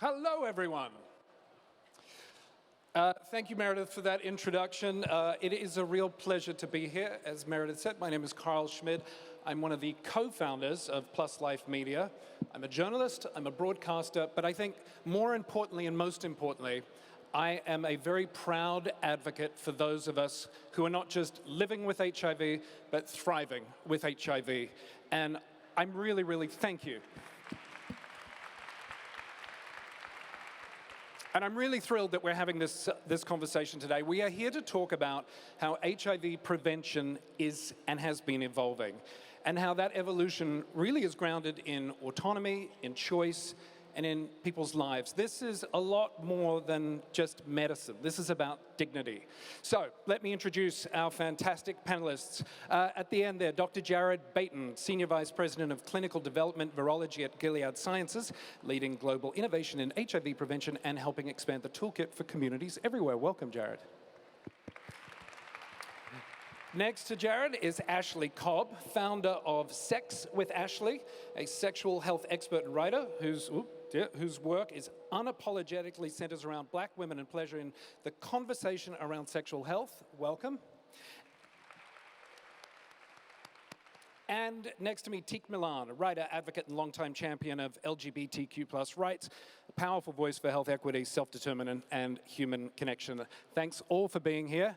Hello, everyone. Thank you, Meredith, for that introduction. It is a real pleasure to be here. As Meredith said, my name is Karl Schmid. I'm one of the co-founders of Plus Life Media. I'm a journalist, I'm a broadcaster, but I think more importantly and most importantly, I am a very proud advocate for those of us who are not just living with HIV, but thriving with HIV. And I'm really, thank you. And I'm really thrilled that we're having this conversation today. We are here to talk about how HIV prevention is and has been evolving, and how that evolution really is grounded in autonomy, in choice, and in people's lives. This is a lot more than just medicine. This is about dignity. So let me introduce our fantastic panelists. At the end there, Dr. Jared Baeten, Senior Vice President of Clinical Development, Virology at Gilead Sciences, leading global innovation in HIV prevention and helping expand the toolkit for communities everywhere. Welcome, Jared. Next to Jared is Ashley Cobb, founder of Sex with Ashley, a sexual health expert and writer whose work is unapologetically centers around Black women and pleasure in the conversation around sexual health. Welcome. And next to me, Milan, a writer, advocate, and longtime champion of LGBTQ+ rights, a powerful voice for health equity, self-determination, and human connection. Thanks all for being here.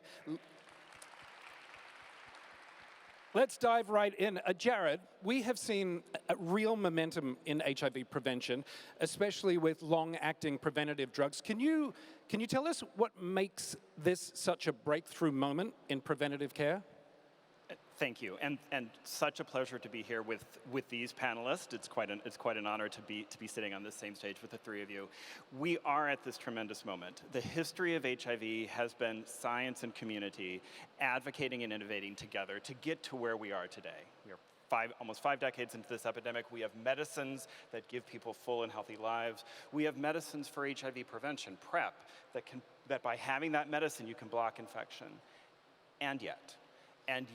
Let's dive right in. Jared, we have seen real momentum in HIV prevention, especially with long-acting preventative drugs. Can you tell us what makes this such a breakthrough moment in preventative care? Thank you, and such a pleasure to be here with these panelists. It's quite an honor to be sitting on this same stage with the three of you. We are at this tremendous moment. The history of HIV has been science and community advocating and innovating together to get to where we are today. We are almost 5 decades into this epidemic. We have medicines that give people full and healthy lives. We have medicines for HIV prevention, PrEP, that by having that medicine you can block infection. And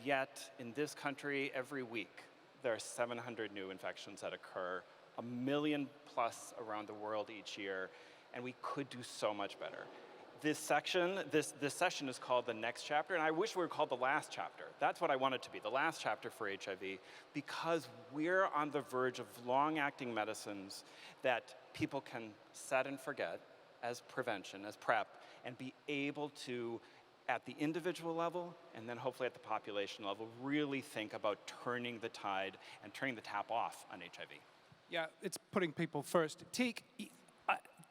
yet, in this country, every week, there are 700 new infections that occur, 1 million plus around the world each year, and we could do so much better. This session is called The Next Chapter, and I wish we were called The Last Chapter. That's what I want it to be, the last chapter for HIV, because we're on the verge of long-acting medicines that people can set and forget as prevention, as PrEP, and be able to, at the individual level, and then hopefully at the population level, really think about turning the tide and turning the tap off on HIV. Yeah, it's putting people first. Teek,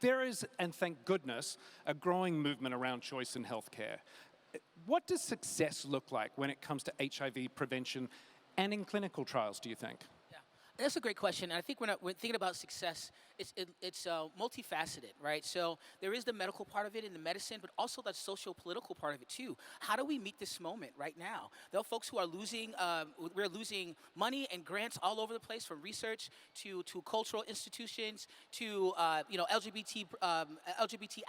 there is, and thank goodness, a growing movement around choice in healthcare. What does success look like when it comes to HIV prevention and in clinical trials, do you think? That's a great question. And I think when thinking about success, it's multifaceted, right? So there is the medical part of it in the medicine, but also the socio-political part of it too. How do we meet this moment right now? There are folks who are losing, we're losing money and grants all over the place, from research to cultural institutions to LGBT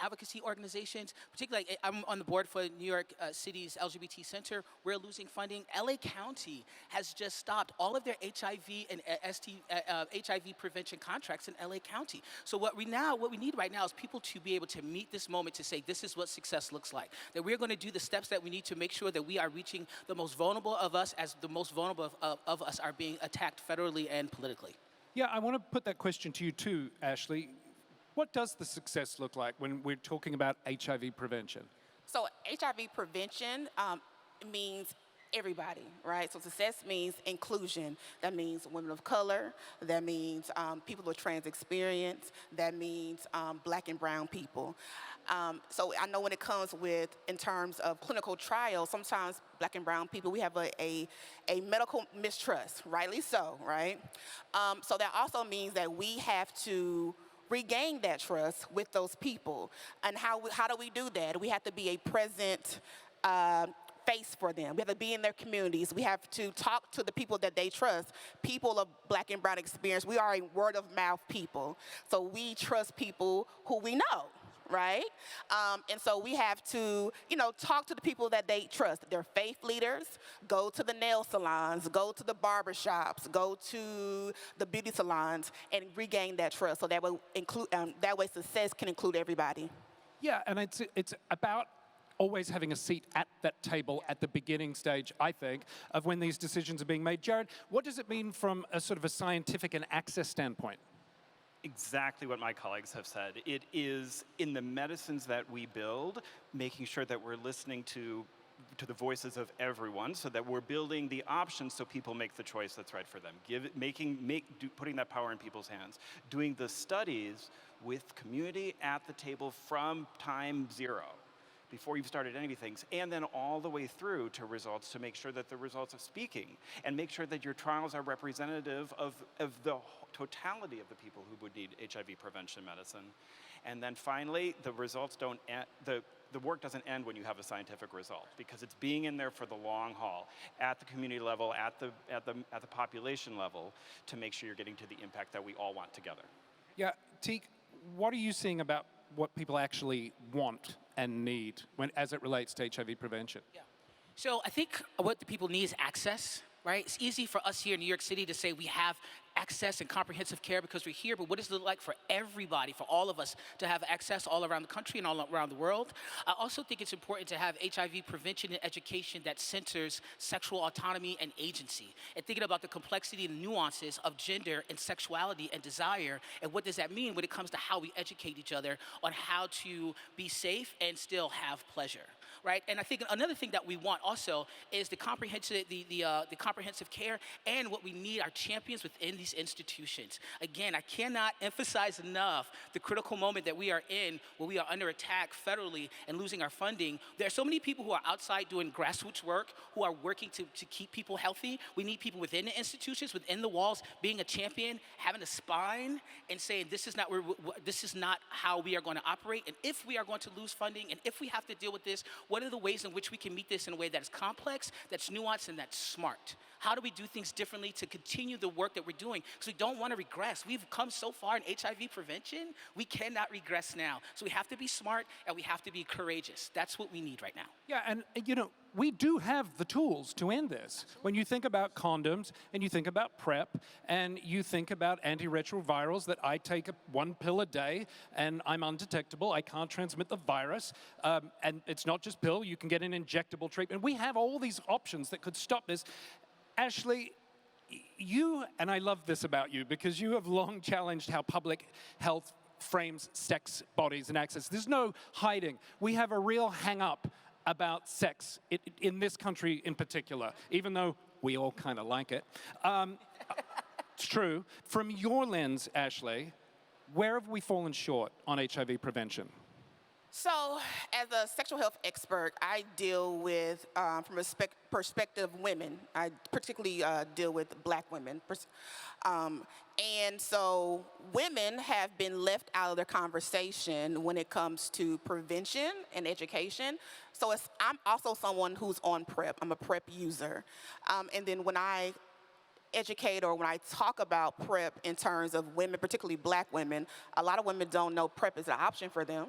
advocacy organizations. Particularly, I'm on the board for New York City's LGBT Center. We're losing funding. LA County has just stopped all of their HIV and HIV prevention contracts in LA County. So what we need right now is people to be able to meet this moment to say, this is what success looks like. That we're going to do the steps that we need to make sure that we are reaching the most vulnerable of us, as the most vulnerable of us are being attacked federally and politically. Yeah, I want to put that question to you too, Ashley. What does the success look like when we're talking about HIV prevention? So HIV prevention means everybody, right? So success means inclusion. That means women of color. That means people with trans experience. That means Black and brown people. So I know when it comes in terms of clinical trials, sometimes Black and brown people, we have a medical mistrust, rightly so, right? So that also means that we have to regain that trust with those people. And how do we do that? We have to be a present face for them. We have to be in their communities. We have to talk to the people that they trust. People of Black and brown experience, we are a word of mouth people. So we trust people who we know, right? And so we have to, talk to the people that they trust. Their faith leaders, go to the nail salons, go to the barber shops, go to the beauty salons, and regain that trust. So that way success can include everybody. Yeah, and it's about always having a seat at that table at the beginning stage, I think, of when these decisions are being made. Jared, what does it mean from a sort of a scientific and access standpoint? Exactly what my colleagues have said. It is in the medicines that we build, making sure that we're listening to the voices of everyone, so that we're building the options so people make the choice that's right for them. Putting that power in people's hands. Doing the studies with community at the table from time zero, before you've started anything, and then all the way through to results, to make sure that the results of speaking, and make sure that your trials are representative of the totality of the people who would need HIV prevention medicine. And then finally, the results don't end, the work doesn't end when you have a scientific result, because it's being in there for the long haul, at the community level, at the population level, to make sure you're getting to the impact that we all want together. Yeah, Teak, what are you seeing about what people actually want and need as it relates to HIV prevention? Yeah. So I think what the people need is access, right? It's easy for us here in New York City to say we have access and comprehensive care because we're here, but what does it look like for everybody, for all of us, to have access all around the country and all around the world? I also think it's important to have HIV prevention and education that centers sexual autonomy and agency, and thinking about the complexity and nuances of gender and sexuality and desire, and what does that mean when it comes to how we educate each other on how to be safe and still have pleasure. Right, and I think another thing that we want also is the comprehensive care, and what we need are champions within these institutions. Again, I cannot emphasize enough the critical moment that we are in, where we are under attack federally and losing our funding. There are so many people who are outside doing grassroots work, who are working to keep people healthy. We need people within the institutions, within the walls, being a champion, having a spine, and saying this is not how we are going to operate. And if we are going to lose funding, and if we have to deal with this, what are the ways in which we can meet this in a way that is complex, that's nuanced, and that's smart? How do we do things differently to continue the work that we're doing? Because we don't want to regress. We've come so far in HIV prevention, we cannot regress now. So we have to be smart, and we have to be courageous. That's what we need right now. Yeah, and we do have the tools to end this. When you think about condoms, and you think about PrEP, and you think about antiretrovirals, that I take one pill a day, and I'm undetectable, I can't transmit the virus, and it's not just pill, you can get an injectable treatment. We have all these options that could stop this. Ashley, you, and I love this about you, because you have long challenged how public health frames sex, bodies, and access. There's no hiding. We have a real hang-up about sex in this country in particular, even though we all kind of like it. It's true. From your lens, Ashley, where have we fallen short on HIV prevention? So, as a sexual health expert, I deal with, from a perspective of women. I particularly deal with Black women. And so, women have been left out of the conversation when it comes to prevention and education. So, I'm also someone who's on PrEP. I'm a PrEP user. And then when I educate, or when I talk about PrEP in terms of women, particularly Black women, a lot of women don't know PrEP is an option for them.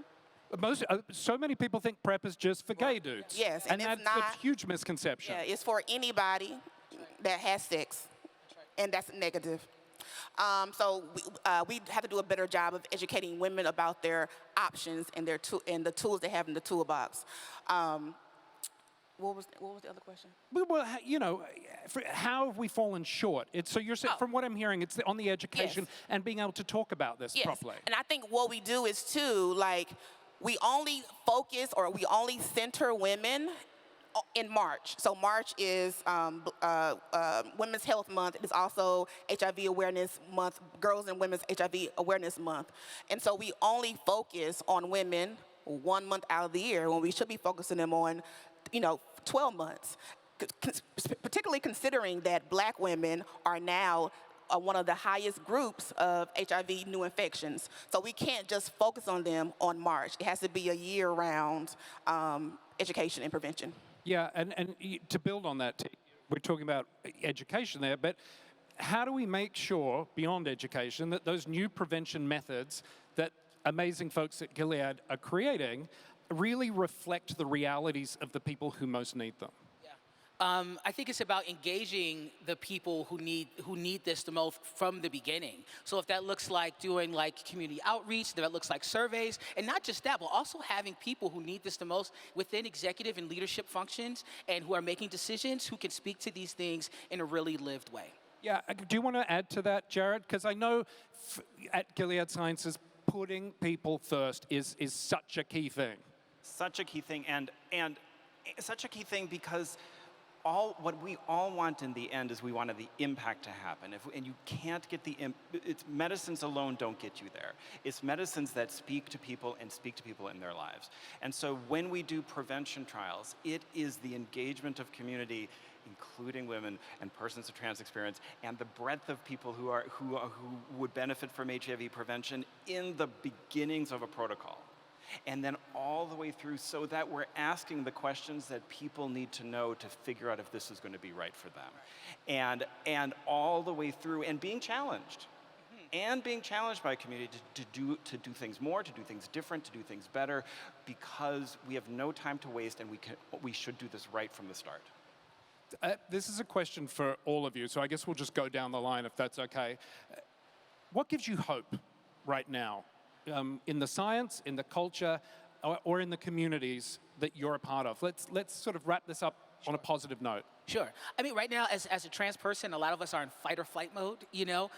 So many people think PrEP is just for gay dudes. Yes, and that's a huge misconception. Yeah, it's for anybody that has sex, and that's negative. So we have to do a better job of educating women about their options and and the tools they have in the toolbox. What was the other question? Well, how have we fallen short? From what I'm hearing, it's on the education and being able to talk about this properly. And I think what we do is too, we only focus, or we only center women in March. So March is Women's Health Month. It is also HIV Awareness Month, Girls and Women's HIV Awareness Month. And so we only focus on women 1 month out of the year, when we should be focusing them on 12 months, particularly considering that Black women are now one of the highest groups of HIV new infections. So we can't just focus on them on March. It has to be a year-round education and prevention. Yeah, and to build on that, we're talking about education there, but how do we make sure, beyond education, that those new prevention methods that amazing folks at Gilead are creating really reflect the realities of the people who most need them? I think it's about engaging the people who need this the most from the beginning. So if that looks like doing like community outreach, if that looks like surveys, and not just that, but also having people who need this the most within executive and leadership functions and who are making decisions who can speak to these things in a really lived way. Yeah, do you want to add to that, Jared? Because I know at Gilead Sciences, putting people first is such a key thing. Such a key thing, and such a key thing because what we all want in the end is we want the impact to happen. And you can't get it's medicines alone don't get you there. It's medicines that speak to people and speak to people in their lives. And so when we do prevention trials, it is the engagement of community, including women and persons of trans experience, and the breadth of people who would benefit from HIV prevention in the beginnings of a protocol. And then all the way through so that we're asking the questions that people need to know to figure out if this is going to be right for them. And all the way through and being challenged. And being challenged by a community to do things more, to do things different, to do things better, because we have no time to waste and we should do this right from the start. This is a question for all of you, so I guess we'll just go down the line if that's okay. What gives you hope right now? In the science, in the culture, or in the communities that you're a part of. Let's sort of wrap this up on a positive note. Sure. I mean, right now, as a trans person, a lot of us are in fight or flight mode,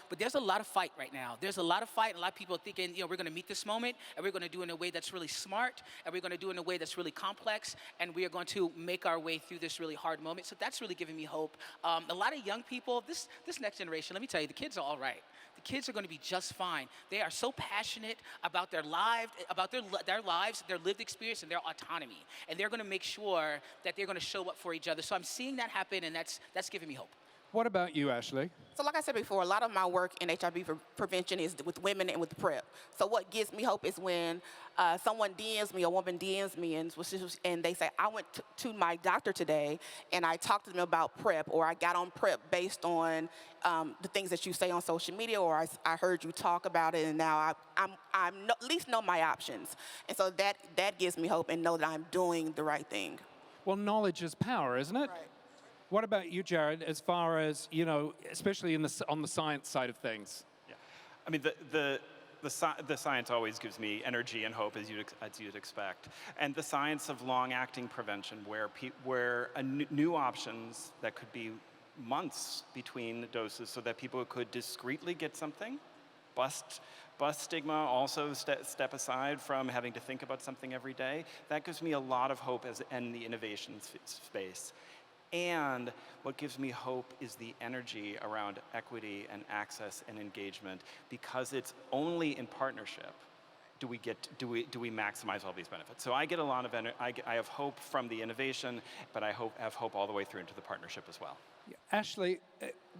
but there's a lot of fight right now. There's a lot of fight, and a lot of people are thinking, we're going to meet this moment, and we're going to do it in a way that's really smart, and we're going to do it in a way that's really complex, and we are going to make our way through this really hard moment. So that's really giving me hope. A lot of young people, this next generation, let me tell you, the kids are all right. The kids are going to be just fine. They are so passionate about their lives, their lived experience, and their autonomy. And they're going to make sure that they're going to show up for each other. So I'm seeing that happen, and that's giving me hope. What about you, Ashley? So like I said before, a lot of my work in HIV prevention is with women and with PrEP. So what gives me hope is when someone DMs me, a woman DMs me, and they say, I went to my doctor today, and I talked to them about PrEP, or I got on PrEP based on the things that you say on social media, or I heard you talk about it, and now I at least know my options. And so that gives me hope and know that I'm doing the right thing. Well, knowledge is power, isn't it? Right. What about you, Jared, as far as, especially on the science side of things? Yeah. I mean, the science always gives me energy and hope, as you'd expect. And the science of long-acting prevention, where new options that could be months between doses so that people could discreetly get something, bust stigma, also step aside from having to think about something every day. That gives me a lot of hope in the innovation space. And what gives me hope is the energy around equity and access and engagement, because it's only in partnership do we maximize all these benefits. So I get a lot of I have hope from the innovation, but I have hope all the way through into the partnership as well. Yeah. Ashley,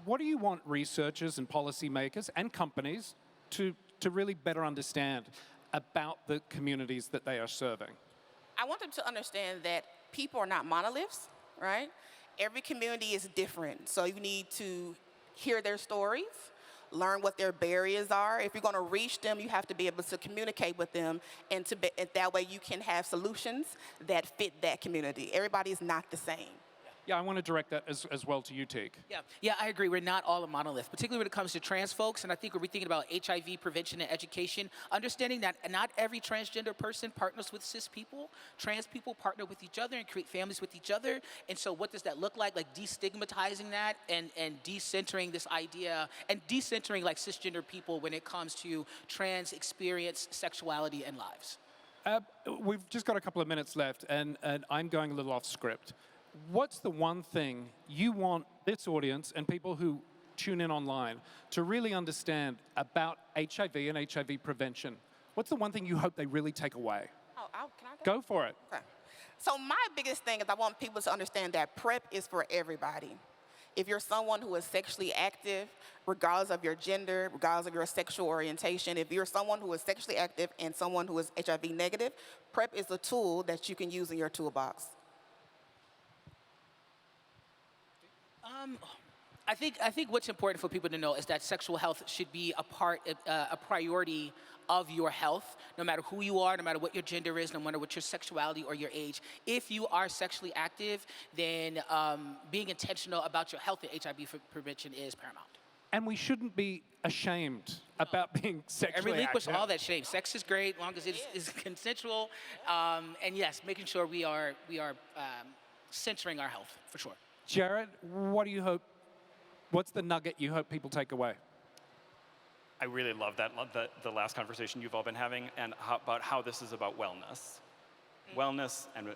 what do you want researchers and policymakers and companies to really better understand about the communities that they are serving? I want them to understand that people are not monoliths, right? Every community is different, so you need to hear their stories, learn what their barriers are. If you're going to reach them, you have to be able to communicate with them, and that way you can have solutions that fit that community. Everybody is not the same. Yeah, I want to direct that as well to you, Teague. Yeah, I agree. We're not all a monolith, particularly when it comes to trans folks. And I think when we're thinking about HIV prevention and education, understanding that not every transgender person partners with cis people. Trans people partner with each other and create families with each other. And so what does that look like? Like destigmatizing that and decentering this idea and decentering like cisgender people when it comes to trans experience, sexuality, and lives. We've just got a couple of minutes left, and I'm going a little off script. What's the one thing you want this audience and people who tune in online to really understand about HIV and HIV prevention? What's the one thing you hope they really take away? Can I go? Go for it. Okay. So my biggest thing is I want people to understand that PrEP is for everybody. If you're someone who is sexually active, regardless of your gender, regardless of your sexual orientation, if you're someone who is sexually active and someone who is HIV negative, PrEP is a tool that you can use in your toolbox. I think what's important for people to know is that sexual health should be a priority of your health, no matter who you are, no matter what your gender is, no matter what your sexuality or your age. If you are sexually active, then being intentional about your health and HIV prevention is paramount. And we shouldn't be ashamed about being sexually Relinquish active. all that shame. Sex is great, as long as it is consensual. And yes, making sure we are centering our health, for sure. Jared, what do you hope? What's the nugget you hope people take away? I really love the last conversation you've all been having, and about how this is about wellness, wellness and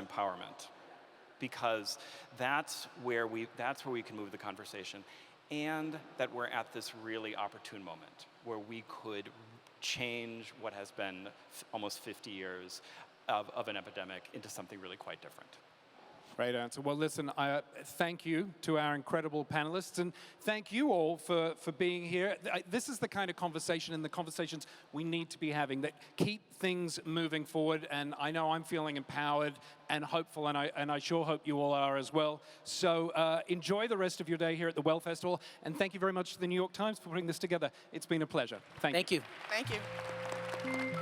empowerment, because that's where we can move the conversation, and that we're at this really opportune moment where we could change what has been almost 50 years of an epidemic into something really quite different. Great answer. Well, listen, thank you to our incredible panelists, and thank you all for being here. This is the kind of conversation and the conversations we need to be having that keep things moving forward, and I know I'm feeling empowered and hopeful, and I sure hope you all are as well. So enjoy the rest of your day here at the Well Festival, and thank you very much to the New York Times for putting this together. It's been a pleasure. Thank you. Thank you. Thank you.